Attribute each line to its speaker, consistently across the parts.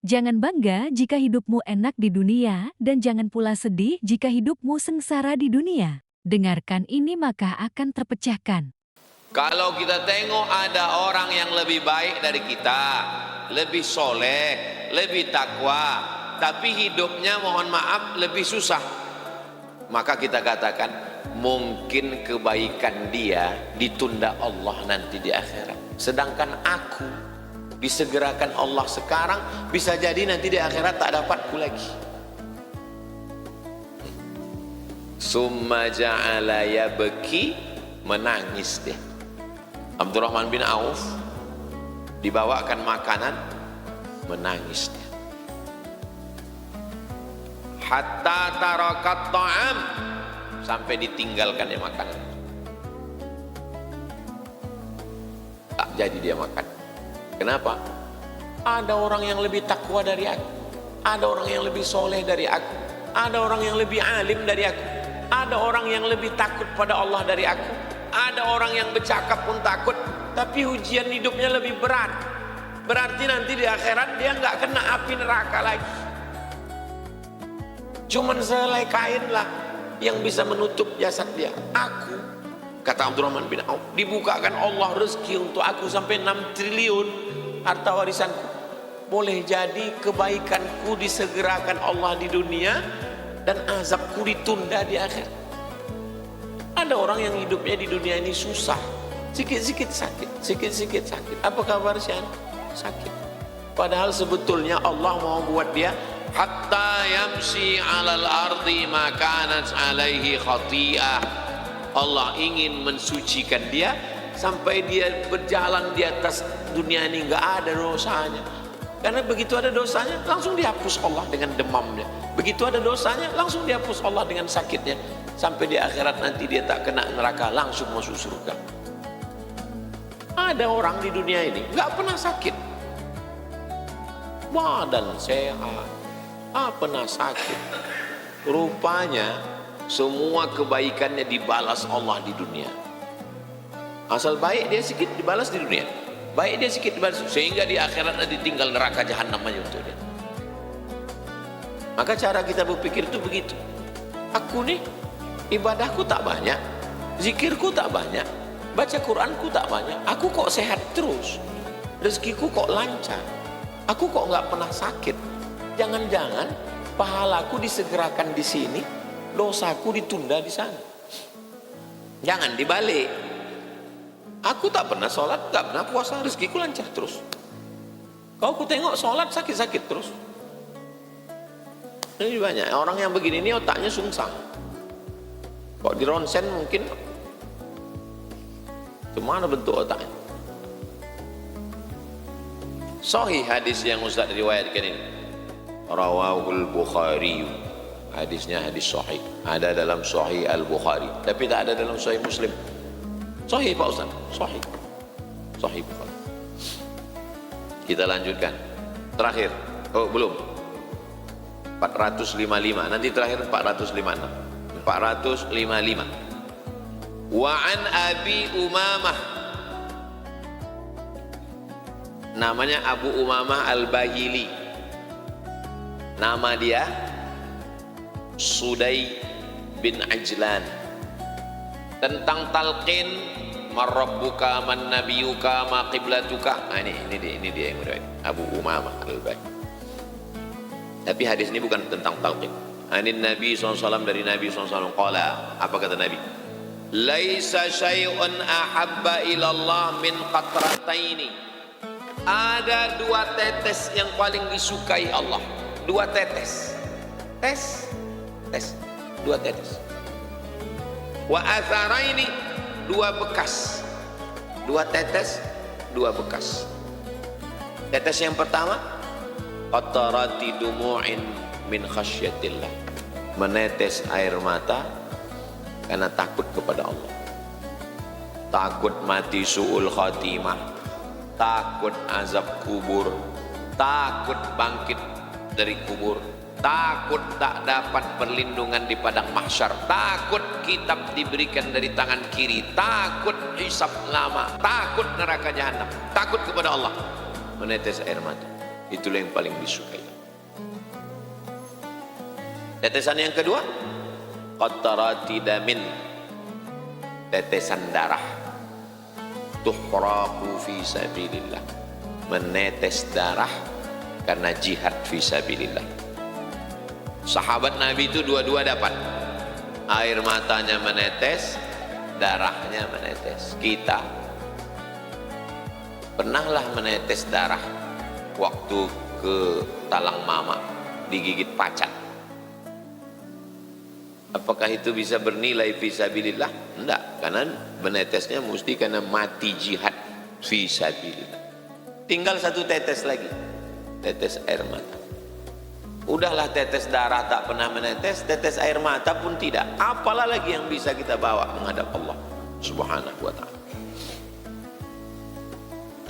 Speaker 1: Jangan bangga jika hidupmu enak di dunia, dan jangan pula sedih jika hidupmu sengsara di dunia. Dengarkan ini maka akan terpecahkan.
Speaker 2: Kalau kita tengok ada orang yang lebih baik dari kita, lebih soleh, lebih takwa, tapi hidupnya mohon maaf lebih susah, maka kita katakan mungkin kebaikan dia ditunda Allah nanti di akhirat. Sedangkan aku disegerakan Allah sekarang, bisa jadi nanti di akhirat tak dapatku lagi. Summa ja'ala yabki, menangis dia. Abdurrahman bin Auf dibawakan makanan, menangis dia. Hatta tarakat ta'am, sampai ditinggalkan dia makanan, tak jadi dia makan. Kenapa? Ada orang yang lebih takwa dari aku, ada orang yang lebih soleh dari aku, ada orang yang lebih alim dari aku, ada orang yang lebih takut pada Allah dari aku, ada orang yang bercakap pun takut, tapi ujian hidupnya lebih berat. Berarti nanti di akhirat dia nggak kena api neraka lagi. Cuman selai kain lah yang bisa menutup jasad dia. Aku, kata Abdurrahman bin Auf, dibukakan Allah rezeki untuk aku sampai 6 triliun harta warisanku. Boleh jadi kebaikanku disegerakan Allah di dunia dan azabku ditunda di akhir. Ada orang yang hidupnya di dunia ini susah, sikit-sikit sakit, sikit-sikit sakit. Apa kabar sih? Sakit. Padahal sebetulnya Allah mau buat dia hatta yamshi 'alal ardi ma kanat 'alaihi khati'ah. Allah ingin mensucikan dia sampai dia berjalan di atas dunia ini nggak ada dosanya. Karena begitu ada dosanya langsung dihapus Allah dengan demamnya. Begitu ada dosanya langsung dihapus Allah dengan sakitnya. Sampai di akhirat nanti dia tak kena neraka, langsung masuk surga. Ada orang di dunia ini nggak pernah sakit, badan sehat, pernah sakit. Rupanya semua kebaikannya dibalas Allah di dunia. Asal baik dia sedikit dibalas di dunia, baik dia sedikit dibalas, sehingga di akhirat nanti tinggal neraka jahanam aja untuk dia. Maka cara kita berpikir itu begitu. Aku nih ibadahku tak banyak, zikirku tak banyak, baca Quranku tak banyak, aku kok sehat terus, rezekiku kok lancar, aku kok nggak pernah sakit. Jangan-jangan pahalaku disegerakan di sini, dosaku ditunda di sana. Jangan dibalik. Aku tak pernah sholat, tak pernah puasa, rezekiku lancar terus. Kau ku tengok sholat sakit-sakit terus. Ini banyak orang yang begini ini otaknya sungsang. Kok di ronsen mungkin gimana bentuk otaknya. Sahih hadis yang Ustaz riwayatkan ini, rawahul Bukhari, hadisnya hadis sahih, ada dalam Sahih Al-Bukhari, tapi tak ada dalam Sahih Muslim. Sahih Pak Ustaz, sahih, Sahih Bukhari. Kita lanjutkan terakhir, oh belum, 455, nanti terakhir 456. 455. Wa an Abi Umamah, namanya Abu Umamah Al-Bahili, nama dia Sudai bin Ajlan. Tentang talqin, marabbuka man nabiyuka ma qiblatuka. Ini dia yang beriwayat, Abu Umamah Al-Bahili. Tapi hadis ini bukan tentang talqin. Anin Nabi SAW, dari Nabi SAW qala, apa kata Nabi? Laisa syai'un ahabba ilallah min qatrataini. Ada 2 tetes yang paling disukai Allah. 2 tetes. Tes. 2 tetes. Wa atharaini, 2 bekas. 2 tetes, 2 bekas. Tetes yang pertama, qatarati dumu'in min khasyatillah, menetes air mata karena takut kepada Allah. Takut mati su'ul khatimah, takut azab kubur, takut bangkit dari kubur, takut tak dapat perlindungan di padang mahsyar, takut kitab diberikan dari tangan kiri, takut hisab lama, takut neraka jahanam, takut kepada Allah, menetes air mata. Itulah yang paling disukai. Tetesan yang kedua, qatarati damin, tetesan darah, tuhraqu fi sabilillah, menetes darah karena jihad fi sabilillah. Sahabat Nabi itu dua-dua dapat, air matanya menetes, darahnya menetes. Kita pernahlah menetes darah waktu ke talang mama digigit pacat. Apakah itu bisa bernilai fisabilillah? Enggak, karena menetesnya mesti karena mati jihad fisabilillah. Tinggal satu tetes lagi, tetes air mata. Udahlah tetes darah tak pernah menetes, tetes air mata pun tidak. Apalah lagi yang bisa kita bawa menghadap Allah Subhanahu wa ta'ala.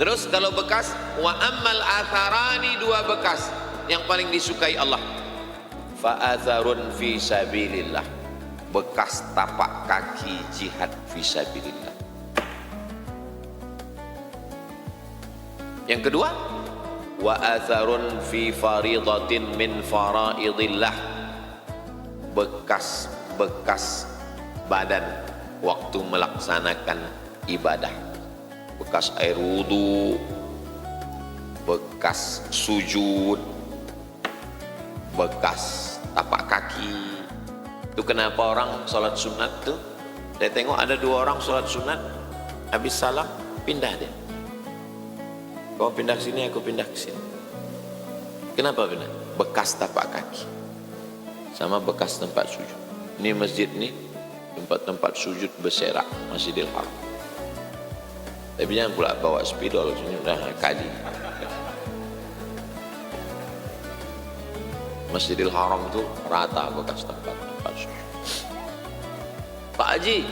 Speaker 2: Terus kalau bekas, wa ammal atharani, dua bekas yang paling disukai Allah. Fa atharun fi sabilillah, bekas tapak kaki jihad fi sabilillah. Yang kedua, wa atharun fi faridatin min faraidillah, bekas badan waktu melaksanakan ibadah, bekas air wudu, bekas sujud, bekas tapak kaki. Itu kenapa orang sholat sunat tuh, saya tengok ada dua orang sholat sunat, habis salam pindah dia. Kau pindah ke sini, aku pindah ke sini. Kenapa pindah? Bekas tapak kaki sama bekas tempat sujud. Ini masjid nih tempat-tempat sujud berserak, Masjidil Haram. Tapi jangan pula bawa spidol, sini udah kali. Masjidil Haram itu rata bekas tempat-tempat sujud. Pak Haji,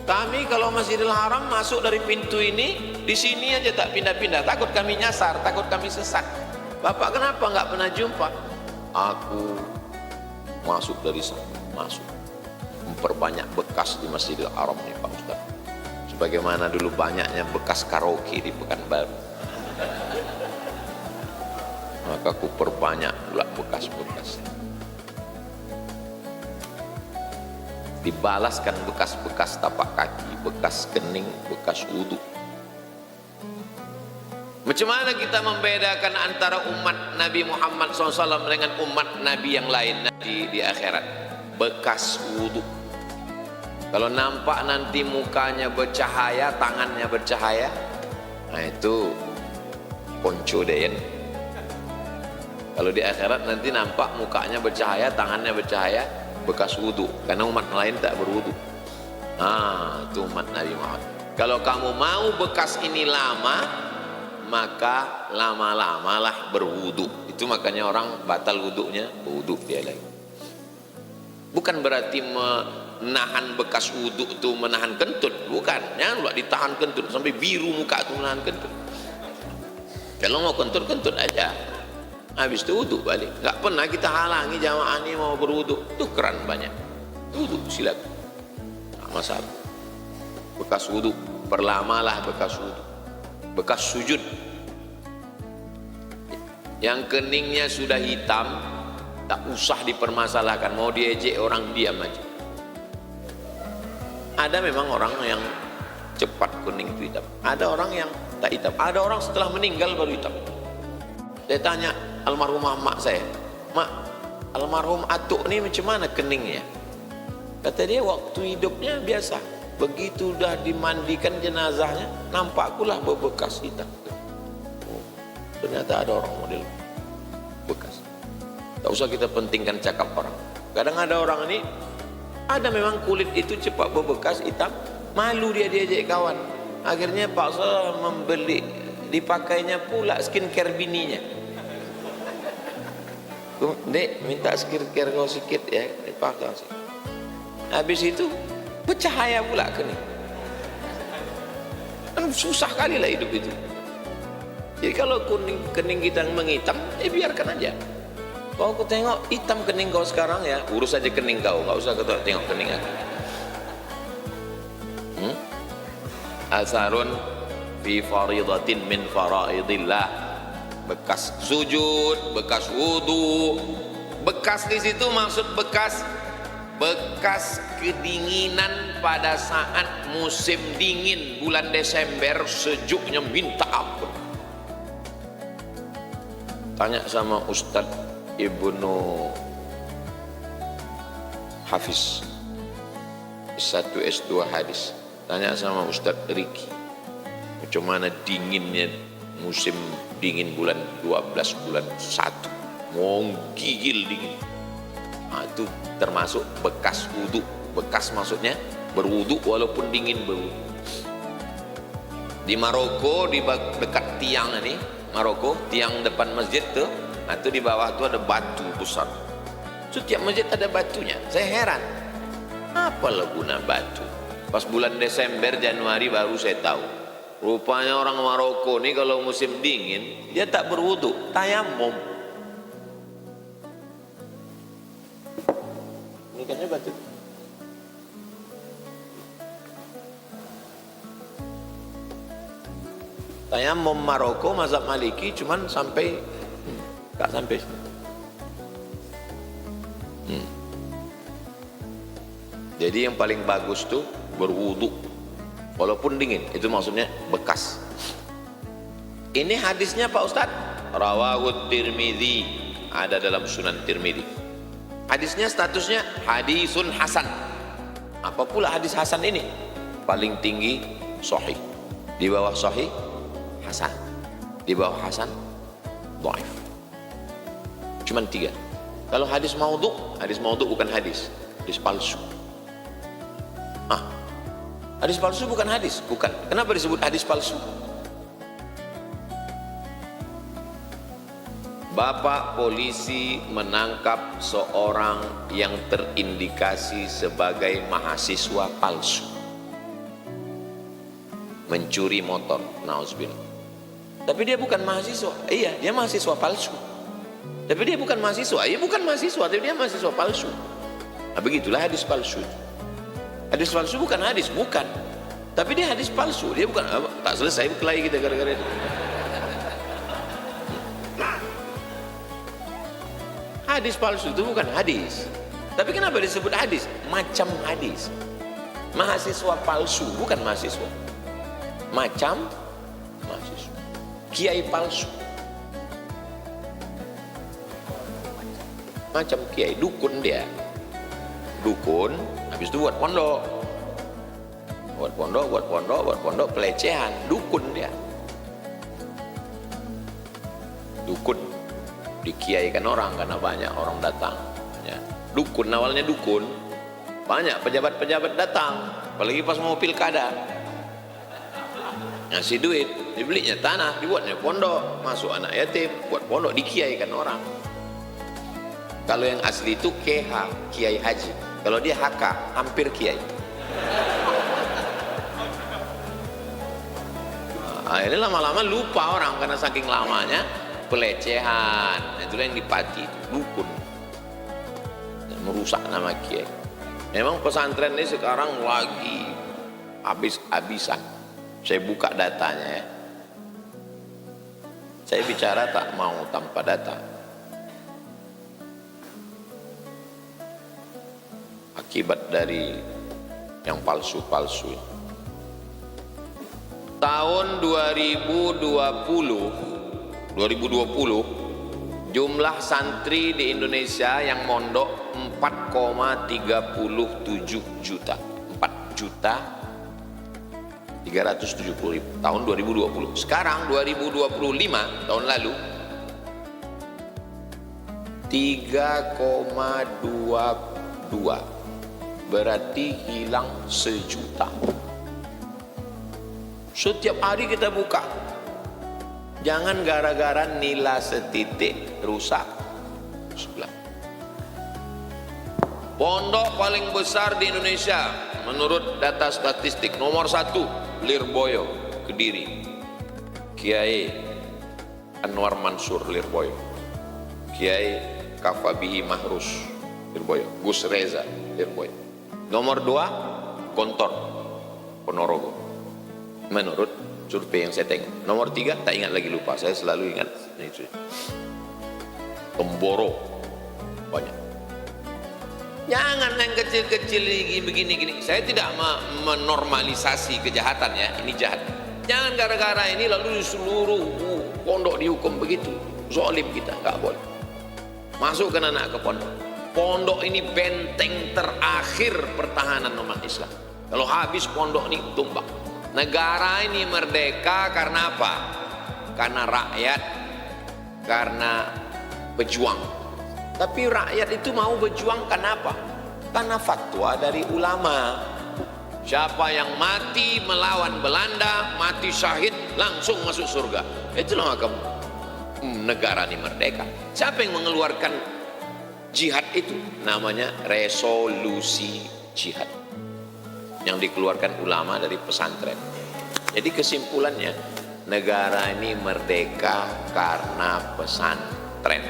Speaker 2: kami kalau Masjidil Haram masuk dari pintu ini, di sini aja tak pindah-pindah, takut kami nyasar, takut kami sesat. Bapak kenapa nggak pernah jumpa? Aku masuk dari sana, masuk memperbanyak bekas di Masjidil Haram nih Pak Ustaz. Sebagaimana dulu banyaknya bekas karaoke di Pekanbaru, maka aku perbanyak pula bekas-bekas. Dibalaskan bekas-bekas tapak kaki, bekas kening, bekas wudu. Macam mana kita membedakan antara umat Nabi Muhammad SAW dengan umat Nabi yang lain di akhirat? Bekas wudu. Kalau nampak nanti mukanya bercahaya, tangannya bercahaya, nah itu ponco deh. Kalau di akhirat nanti nampak mukanya bercahaya, tangannya bercahaya, bekas wudu, karena umat lain tak berwudu. Nah, itu umat Nabi Muhammad. Kalau kamu mau bekas ini lama, maka lama-lamalah berwudu. Itu makanya orang batal wudunya, wudu dia lagi. Bukan berarti menahan bekas wudu itu menahan kentut, bukan. Jangan pula ditahan kentut sampai biru muka itu menahan kentut. Kalau mau kentut aja, habis itu wudu balik. Nggak pernah kita halangi jamaah ini mau berwudu. Itu keran banyak. Wudu silakan. Nggak masalah. Bekas wudu, perlamalah bekas wudu. Bekas sujud. Yang keningnya sudah hitam, tak usah dipermasalahkan. Mau diejek orang, diam aja. Ada memang orang yang cepat kuning itu hitam. Ada orang yang tak hitam. Ada orang setelah meninggal baru hitam. Saya tanya almarhumah mak saya, mak, almarhum atuk ni macam mana keningnya? Kata dia waktu hidupnya biasa, begitu dah dimandikan jenazahnya, nampak pula berbekas hitam. Oh, ternyata ada orang model bekas. Tak usah kita pentingkan cakap orang. Kadang ada orang ini, ada memang kulit itu cepat berbekas hitam, malu dia diajak kawan. Akhirnya paksa membeli, dipakainya pula skincare bininya. Dek, minta skincare kau sikit ya, dipakai sih. Habis itu bercahaya pula kening. Kan susah kali lah hidup itu. Jadi kalau kening kita menghitam, biarkan aja. Kalau aku tengok hitam kening kau sekarang ya, urus aja kening kau, nggak usah kau tengok kening aku. Asarun fi faridatin min faraidillah, bekas sujud, bekas wudhu. Bekas di situ maksud bekas kedinginan pada saat musim dingin bulan Desember, sejuknya minta ampun. Tanya sama Ustadz Ibnu Hafiz, S1 S2 hadis. Tanya sama Ustadz Riki, macam mana dinginnya musim dingin bulan 12 bulan 1, mau gigil dingin. Nah, itu termasuk bekas wudhu. Bekas maksudnya berwudhu walaupun dingin berwudhu. Di Maroko, di dekat tiang ini, Maroko, tiang depan masjid tuh, nah itu di bawah tuh ada batu besar. Setiap masjid ada batunya. Saya heran, apalah guna batu? Pas bulan Desember, Januari baru saya tahu. Rupanya orang Maroko nih kalau musim dingin, dia tak berwudhu, tayamum. Ini kan batu. Tayamum Maroko, mazhab Maliki cuman sampai tak sampai. Jadi yang paling bagus tuh berwudu walaupun dingin, itu maksudnya bekas. Ini hadisnya Pak Ustadz, rawahu Tirmidzi, ada dalam Sunan Tirmidzi. Hadisnya statusnya hadisun hasan. Apa pula hadis hasan ini? Paling tinggi sahih, di bawah sahih hasan, di bawah hasan dhaif. Cuman 3. Kalau hadis maudhu bukan hadis palsu. Hadis palsu bukan hadis, bukan. Kenapa disebut hadis palsu? Bapak polisi menangkap seorang yang terindikasi sebagai mahasiswa palsu, mencuri motor, nauzubillah. Tapi dia bukan mahasiswa. Iya, dia mahasiswa palsu. Tapi dia bukan mahasiswa. Iya, bukan mahasiswa, tapi dia mahasiswa palsu. Nah, begitulah hadis palsu. Hadis palsu bukan hadis, bukan. Tapi dia hadis palsu, dia bukan. Tak selesai berkelahi kita gara-gara itu. Hadis palsu itu bukan hadis. Tapi kenapa disebut hadis? Macam hadis. Mahasiswa palsu, bukan mahasiswa. Macam mahasiswa. Kiai palsu. Macam kiai, dukun dia. Dukun, habis itu buat pondok. Buat pondok, pelecehan. Dukun dia. Dukun. Dikiaikan orang karena banyak orang datang ya. Dukun, awalnya dukun, banyak pejabat-pejabat datang, apalagi pas mau pilkada, ngasih duit, dibelinya tanah, dibuatnya pondok, masuk anak yatim, buat pondok, dikiaikan orang. Kalau yang asli itu KH, Kiai Haji. Kalau dia HK, hampir kiai. Nah, ini lama-lama lupa orang karena saking lamanya pelecehan. Itulah yang dipati, dukun, dan merusak nama kiai. Memang pesantren ini sekarang lagi habis-habisan. Saya buka datanya ya. Saya bicara tak mau tanpa data. Akibat dari yang palsu-palsu. Tahun 2020 jumlah santri di Indonesia yang mondok 4,37 juta. 4.370.000 tahun 2020. Sekarang 2025, tahun lalu 3,22, berarti hilang 1 juta. Setiap hari kita buka. Jangan gara-gara nila setitik rusak sebelah. Pondok paling besar di Indonesia menurut data statistik nomor 1 Lirboyo, Kediri. Kiai Anwar Mansur Lirboyo, Kiai Kafabihi Mahrus Lirboyo, Gus Reza Lirboyo. Nomor 2 Gontor Ponorogo menurut survei yang saya tengok. Nomor 3 tak ingat lagi, lupa, saya selalu ingat itu. Temboro banyak. Jangan yang kecil-kecil ini begini-gini. Saya tidak menormalisasi kejahatan ya, ini jahat. Jangan gara-gara ini lalu seluruh pondok dihukum begitu. Zalim kita, nggak boleh. Masukkan anak ke pondok. Pondok ini benteng terakhir pertahanan umat Islam. Kalau habis pondok ini tumbang. Negara ini merdeka karena apa? Karena rakyat, karena pejuang. Tapi rakyat itu mau berjuang kenapa? Karena fatwa dari ulama. Siapa yang mati melawan Belanda, mati syahid, langsung masuk surga. Itulah kamu. Negara ini merdeka. Siapa yang mengeluarkan jihad itu? Namanya resolusi jihad. Yang dikeluarkan ulama dari pesantren. Jadi kesimpulannya, negara ini merdeka karena pesantren.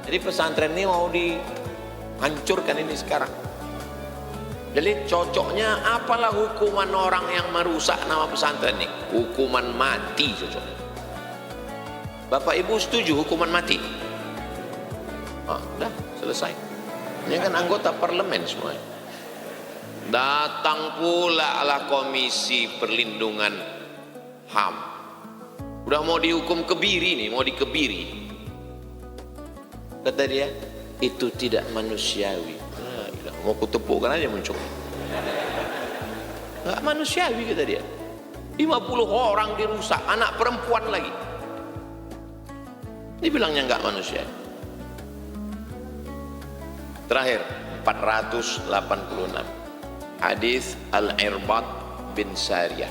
Speaker 2: Jadi pesantren ini mau dihancurkan ini sekarang. Jadi cocoknya apalah hukuman orang yang merusak nama pesantren ini? Hukuman mati cocoknya. Bapak Ibu setuju hukuman mati? Udah selesai. Ini kan anggota parlemen semua. Datang pula lah Komisi Perlindungan HAM. Udah mau dihukum kebiri nih, mau dikebiri. Kata dia, itu tidak manusiawi. Mau kutepukkan aja muncul. Nggak manusiawi kata dia. 50 orang dirusak, anak perempuan lagi. Dibilangnya nggak manusiawi. Terakhir, 486. Hadis Al-Irbad bin Sariyah.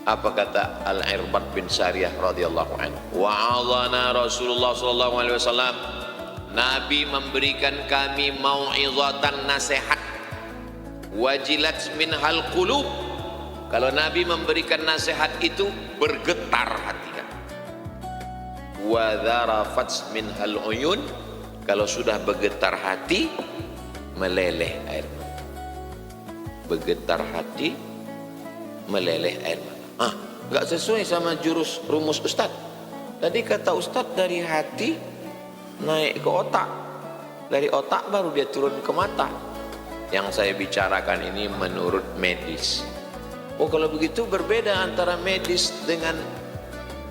Speaker 2: Apa kata Al-Irbad bin Sariyah radhiyallahu anhu? Wa'adhana Rasulullah sallallahu alaihi wasallam. Nabi memberikan kami mau'izatan nasihat. Wajilat minhal qulub. Kalau Nabi memberikan nasihat itu bergetar hati kan. Wa dzarafat minhal uyun. Kalau sudah bergetar hati, meleleh air mata. Bergetar hati, meleleh air mata. Nggak sesuai sama rumus Ustadz. Tadi kata Ustadz dari hati naik ke otak, dari otak baru dia turun ke mata. Yang saya bicarakan ini menurut medis. Oh kalau begitu berbeda antara medis dengan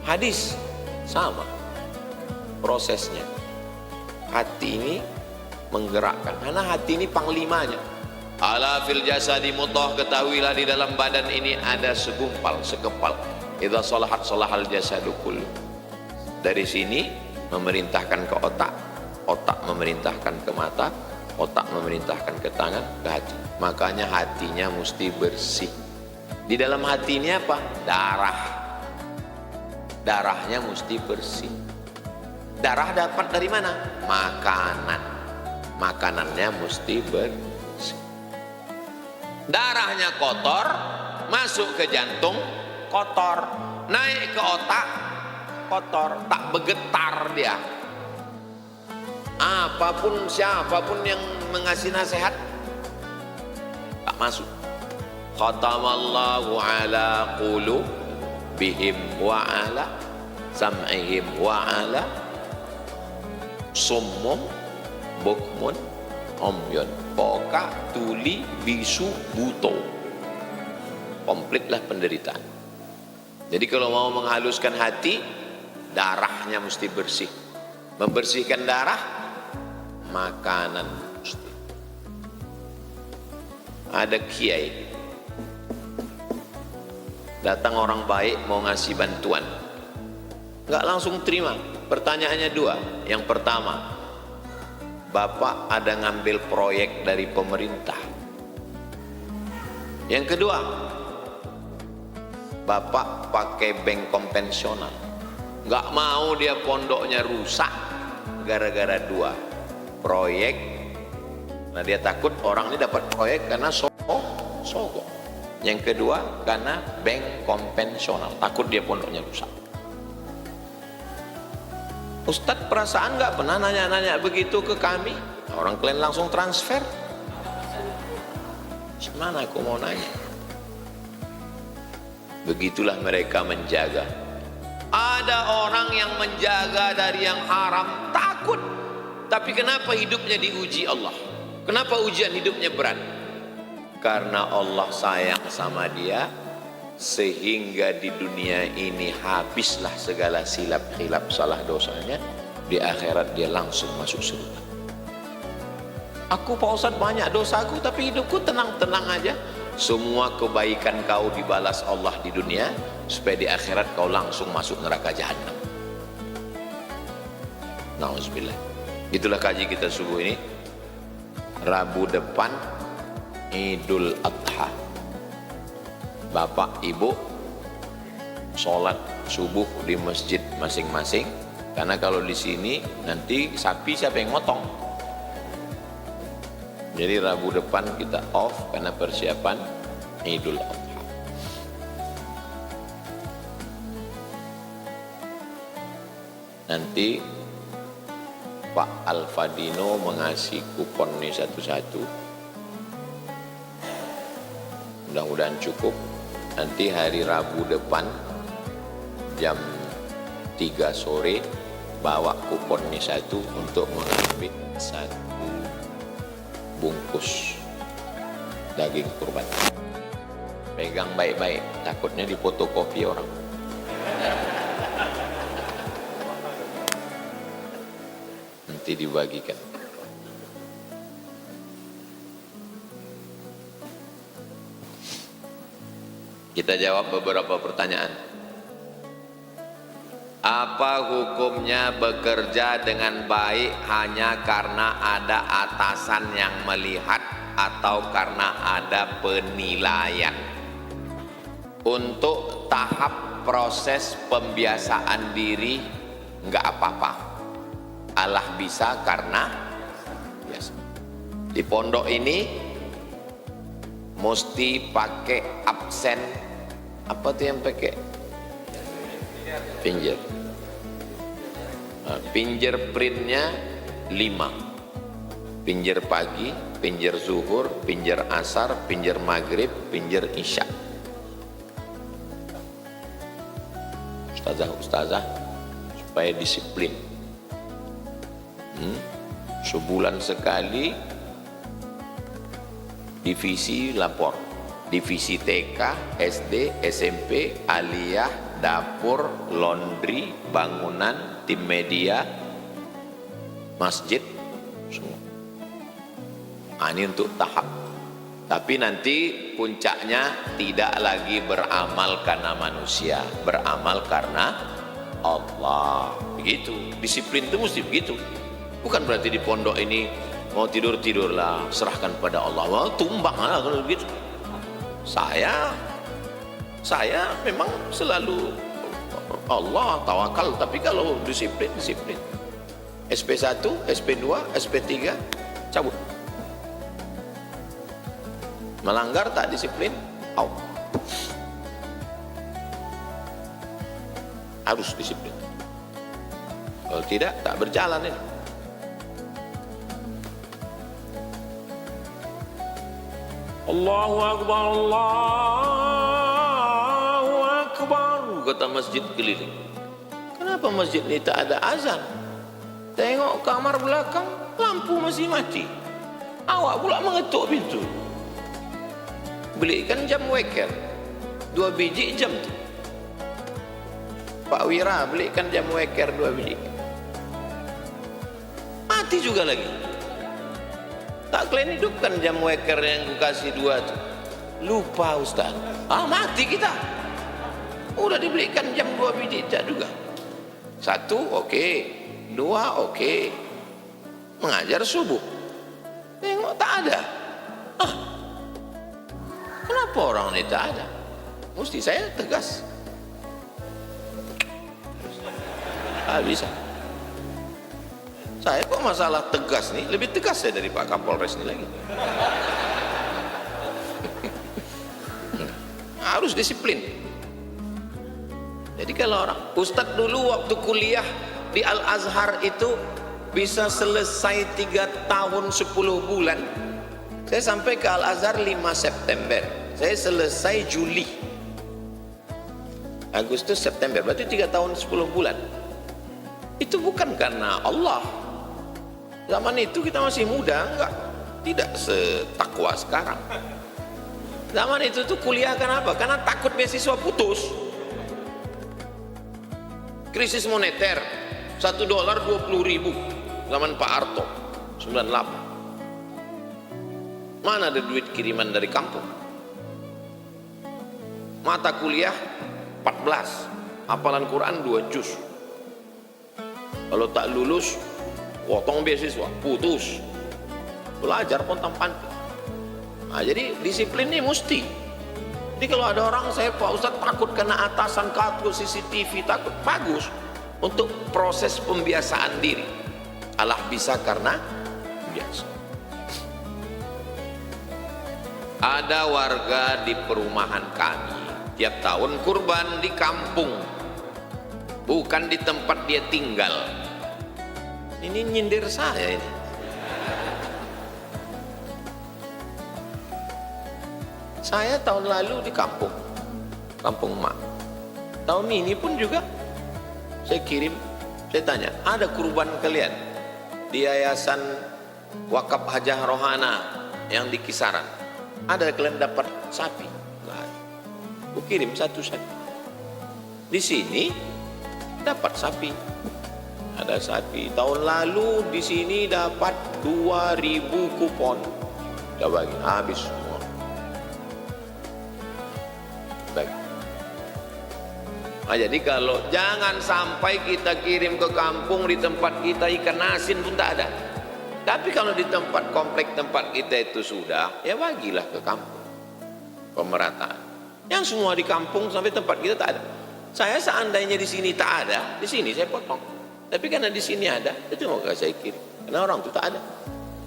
Speaker 2: hadis. Sama prosesnya. Hati ini menggerakkan, karena hati ini panglimanya. Ala fil jasadi mudghah, ketahuilah di dalam badan ini ada segumpal, sekepal. Idza salahat salahal jasadu kullu. Dari sini memerintahkan ke otak, otak memerintahkan ke mata, otak memerintahkan ke tangan, ke hati. Makanya hatinya mesti bersih. Di dalam hati ini apa? Darah. Darahnya mesti bersih. Darah dapat dari mana? Makanan. Makanannya mesti bersih. Darahnya kotor, masuk ke jantung, kotor, naik ke otak, kotor, tak bergetar dia. Apapun siapapun yang mengasih nasihat, tak masuk. Khatamallahu ala qulubihim wa ala sam'ihim wa ala summum bukmun umyun. Poka, tuli, bisu, buto. Komplitlah penderitaan. Jadi kalau mau menghaluskan hati, darahnya mesti bersih. Membersihkan darah, makanan mesti. Ada kiai, datang orang baik mau ngasih bantuan, nggak langsung terima. Pertanyaannya dua. Yang pertama, Bapak ada ngambil proyek dari pemerintah. Yang kedua, Bapak pakai bank konvensional. Nggak mau dia pondoknya rusak gara-gara dua proyek. Nah dia takut orang ini dapat proyek karena sogok. Yang kedua karena bank konvensional, takut dia pondoknya rusak. Ustadz perasaan nggak pernah nanya-nanya begitu ke kami. Orang kalian langsung transfer. Mana aku mau nanya. Begitulah mereka menjaga. Ada orang yang menjaga dari yang haram, takut. Tapi kenapa hidupnya diuji Allah? Kenapa ujian hidupnya berat? Karena Allah sayang sama dia, sehingga di dunia ini habislah segala silap-hilap salah dosanya. Di akhirat dia langsung masuk surga. Aku Pak Ustadz banyak dosaku tapi hidupku tenang-tenang aja. Semua kebaikan kau dibalas Allah di dunia, supaya di akhirat kau langsung masuk neraka jahanam. Nauzubillah. Itulah kaji kita subuh ini, Rabu depan Idul Adha. Bapak Ibu sholat subuh di masjid masing-masing, karena kalau di sini nanti sapi siapa yang motong. Jadi Rabu depan kita off karena persiapan Idul Adha. Nanti Pak Alfadino mengasih kupon ini satu-satu. Mudah-mudahan cukup. Nanti hari Rabu depan jam 3 sore bawa kupon ini satu untuk mengambil satu bungkus daging kurban. Pegang baik-baik, takutnya difotokopi orang. Nanti dibagikan. Kita jawab beberapa pertanyaan. Apa hukumnya bekerja dengan baik hanya karena ada atasan yang melihat atau karena ada penilaian? Untuk tahap proses pembiasaan diri enggak apa-apa. Allah bisa karena biasa. Di pondok ini mesti pakai absen. Apa tuh yang pakai? Pinjer. Nah, pinjer printnya 5. Pinjer pagi, pinjer zuhur, pinjer asar, pinjer maghrib, pinjer isya. Ustazah supaya disiplin. Sebulan sekali divisi lapor. Divisi TK, SD, SMP, aliyah, dapur, laundry, bangunan, tim media, masjid, semua. Ini untuk tahap. Tapi nanti puncaknya tidak lagi beramal karena manusia, beramal karena Allah. Begitu, disiplin itu mesti begitu. Bukan berarti di pondok ini mau tidur-tidurlah, serahkan pada Allah, mau tumbang lah kalau begitu. Saya memang selalu Allah tawakal, tapi kalau disiplin SP1, SP2, SP3 cabut. Melanggar tak disiplin, out. Harus disiplin. Kalau tidak, tak berjalan ini. Allahu Akbar, Allahu Akbar, kata masjid keliling. Kenapa masjid ini tak ada azan? Tengok kamar belakang, lampu masih mati. Awak pula mengetuk pintu. Belikan jam weker 2 biji jam tu. Pak Wira belikan jam weker 2 biji. Mati juga lagi. Tak kalian hidupkan jam weker yang ku kasih 2 tu. Lupa Ustaz. Mati kita. Udah dibelikan jam 2 biji tak juga. 1 oke, 2 oke. Mengajar subuh. Tengok tak ada. Kenapa orang ini tak ada? Mesti saya tegas. Bisa. Saya kok masalah tegas nih, lebih tegas saya dari Pak Kapolres ini lagi. Harus disiplin. Jadi kalau orang Ustadz dulu waktu kuliah di Al-Azhar itu bisa selesai 3 tahun 10 bulan. Saya sampai ke Al-Azhar 5 September. Saya selesai Juli. Agustus, September, berarti 3 tahun 10 bulan. Itu bukan karena Allah. Zaman itu kita masih muda, tidak setakwa sekarang. Zaman itu tuh kuliah kenapa? Karena takut beasiswa putus. Krisis moneter, $1 20.000 zaman Pak Harto 98. Mana ada duit kiriman dari kampung? Mata kuliah 14, hafalan Quran 2 juz. Kalau tak lulus, potong beasiswa, putus. Belajar pontang-panting. Nah, jadi disiplin ini mesti. Jadi kalau ada orang, saya Pak Ustadz takut kena atasan, takut CCTV, takut, bagus untuk proses pembiasaan diri. Allah bisa karena biasa. Ada warga di perumahan kami tiap tahun kurban di kampung, bukan di tempat dia tinggal. Ini nyindir saya ini. Saya tahun lalu di kampung emak. Tahun ini pun juga saya kirim, saya tanya, ada kurban kalian di Yayasan Wakaf Hajah Rohana yang di Kisaran? Ada kalian dapat sapi? Nggak ada. Aku kirim 1 sapi. Di sini dapat sapi. Ada sapi. Tahun lalu di sini dapat 2.000 kupon. Kita bagi habis semua. Baik. Nah, jadi kalau jangan sampai kita kirim ke kampung, di tempat kita ikan asin pun tak ada. Tapi kalau di tempat komplek tempat kita itu sudah, ya bagilah ke kampung. Pemerataan. Yang semua di kampung sampai tempat kita tak ada. Saya seandainya di sini tak ada, di sini saya potong. Tapi karena di sini ada, itu mau saya kirim. Karena orang itu tak ada.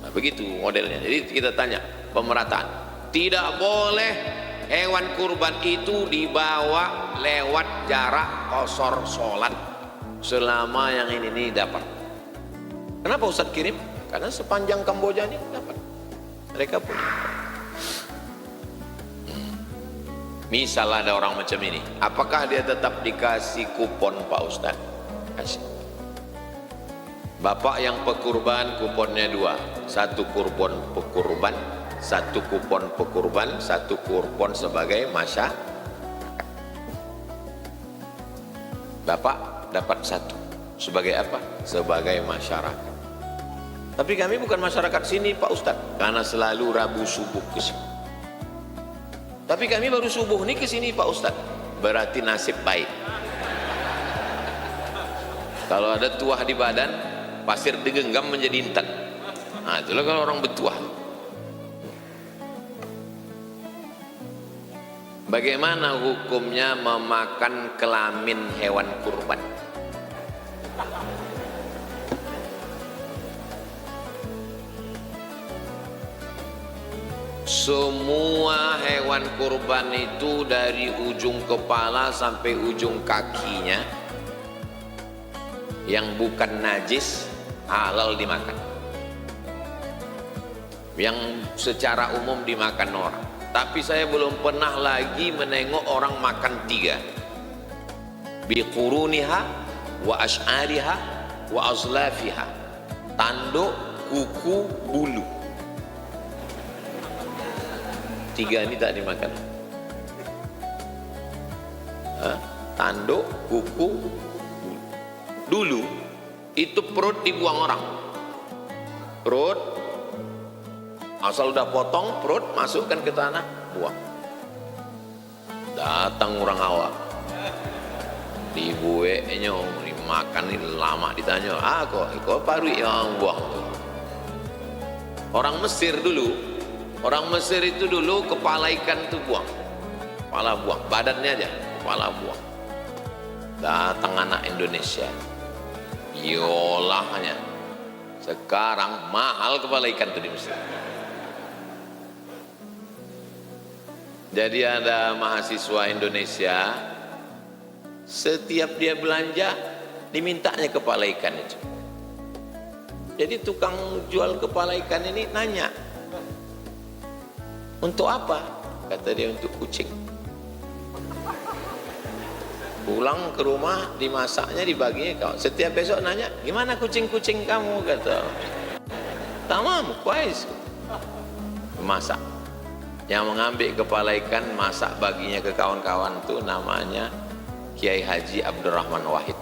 Speaker 2: Nah, begitu modelnya. Jadi kita tanya, pemerataan. Tidak boleh hewan kurban itu dibawa lewat jarak qasar sholat selama yang ini dapat. Kenapa Ustadz kirim? Karena sepanjang Kamboja ini dapat. Mereka pun. Misal ada orang macam ini, apakah dia tetap dikasih kupon Pak Ustadz? Kasih. Bapak yang pekurban kuponnya 2, 1 kupon pekurban, 1 kupon pekurban, 1 kupon sebagai masyarakat. Bapak dapat 1 sebagai apa? Sebagai masyarakat. Tapi kami bukan masyarakat sini Pak Ustadz, karena selalu Rabu subuh ke sini. Tapi kami baru subuh nih ke sini Pak Ustadz, berarti nasib baik. Kalau ada tuah di badan, pasir digenggam menjadi intan. Nah, itulah kalau orang bertuah. Bagaimana hukumnya memakan kelamin hewan kurban? Semua hewan kurban itu dari ujung kepala sampai ujung kakinya yang bukan najis halal dimakan. Yang secara umum dimakan orang. Tapi saya belum pernah lagi menengok orang makan 3. Biquruniha wa ash'ariha wa azlafiha. Tanduk, kuku, bulu. 3 ini tak dimakan. Tanduk, kuku, bulu. Dulu itu perut dibuang orang. Perut asal udah potong perut, masukkan ke tanah, buang. Datang orang awam, dibueknya dimakan ini lama, ditanya, kok paru yang buang. Orang Mesir itu dulu kepala ikan itu buang, kepala buang, badannya aja, kepala buang. Datang anak Indonesia, diolahnya. Sekarang mahal kepala ikan itu di Mesir. Jadi ada mahasiswa Indonesia, setiap dia belanja dimintanya kepala ikan itu. Jadi tukang jual kepala ikan ini nanya, untuk apa? Kata dia, untuk kucing. Pulang ke rumah, dimasaknya, dibaginya kawan. Setiap besok nanya, gimana kucing-kucing kamu? Kata, tamam, kuais. Masak. Yang mengambil kepala ikan, masak baginya ke kawan-kawan itu namanya Kiai Haji Abdurrahman Wahid.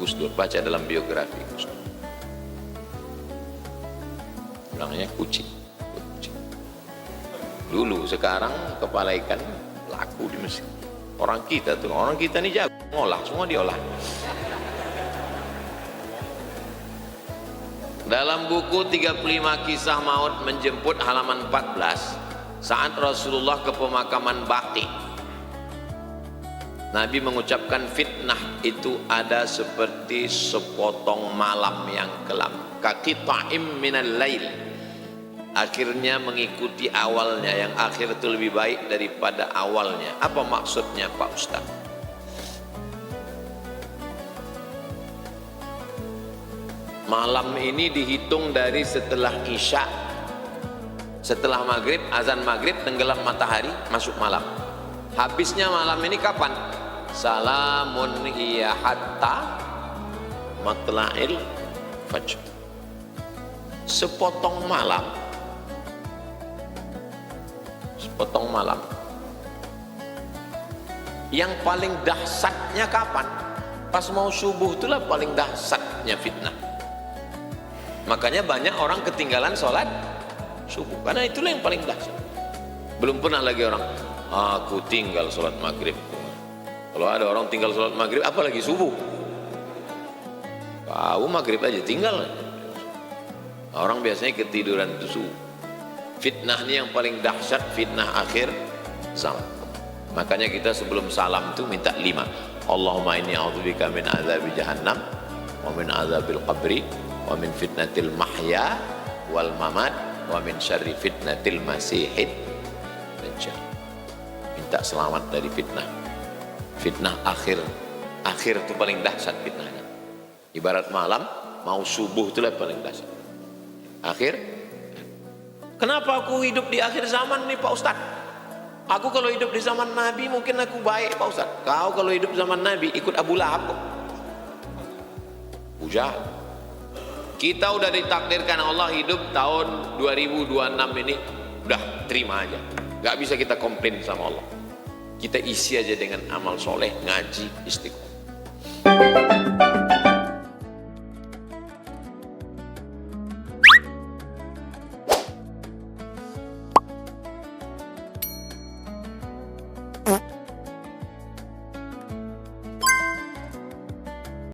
Speaker 2: Gus Dur, baca dalam biografi Gus Dur. Bilangnya kucing. Dulu, sekarang kepala ikan laku di Mesir. Orang kita ini jago ngolah, semua diolah. Dalam buku 35 Kisah Maut Menjemput halaman 14, saat Rasulullah ke pemakaman Baqi, Nabi mengucapkan fitnah itu ada seperti sepotong malam yang kelam, kaqita'im minal lail, akhirnya mengikuti awalnya, yang akhir itu lebih baik daripada awalnya. Apa maksudnya Pak Ustaz? Malam ini dihitung dari setelah Isya, setelah maghrib, azan maghrib, tenggelam matahari, masuk malam. Habisnya malam ini kapan? Salamun hiya hatta matla'il fajr. Sepotong malam. Potong malam. Yang paling dahsyatnya kapan? Pas mau subuh itulah paling dahsyatnya fitnah. Makanya banyak orang ketinggalan sholat subuh, karena itulah yang paling dahsyat. Belum pernah lagi orang, aku tinggal sholat maghrib. Kalau ada orang tinggal sholat maghrib, apalagi subuh. Kau maghrib aja tinggal. Orang biasanya ketiduran itu subuh. Fitnah ini yang paling dahsyat, fitnah akhir zaman. Makanya kita sebelum salam itu minta 5. Allahumma inni a'udzubika min azabi jahannam wa min azabil qabri wa min fitnatil mahya wal mamat wa min syarri fitnatil masihid dajjal. Minta selamat dari fitnah. Fitnah akhir itu paling dahsyat fitnahnya. Ibarat malam, mau subuh itulah paling dahsyat. Akhir. Kenapa aku hidup di akhir zaman nih Pak Ustaz? Aku kalau hidup di zaman Nabi mungkin aku baik Pak Ustaz. Kau kalau hidup zaman Nabi ikut Abu Lahab. Ujah. Kita udah ditakdirkan Allah hidup tahun 2026 ini, udah terima aja. Gak bisa kita komplain sama Allah. Kita isi aja dengan amal soleh, ngaji, istiqomah.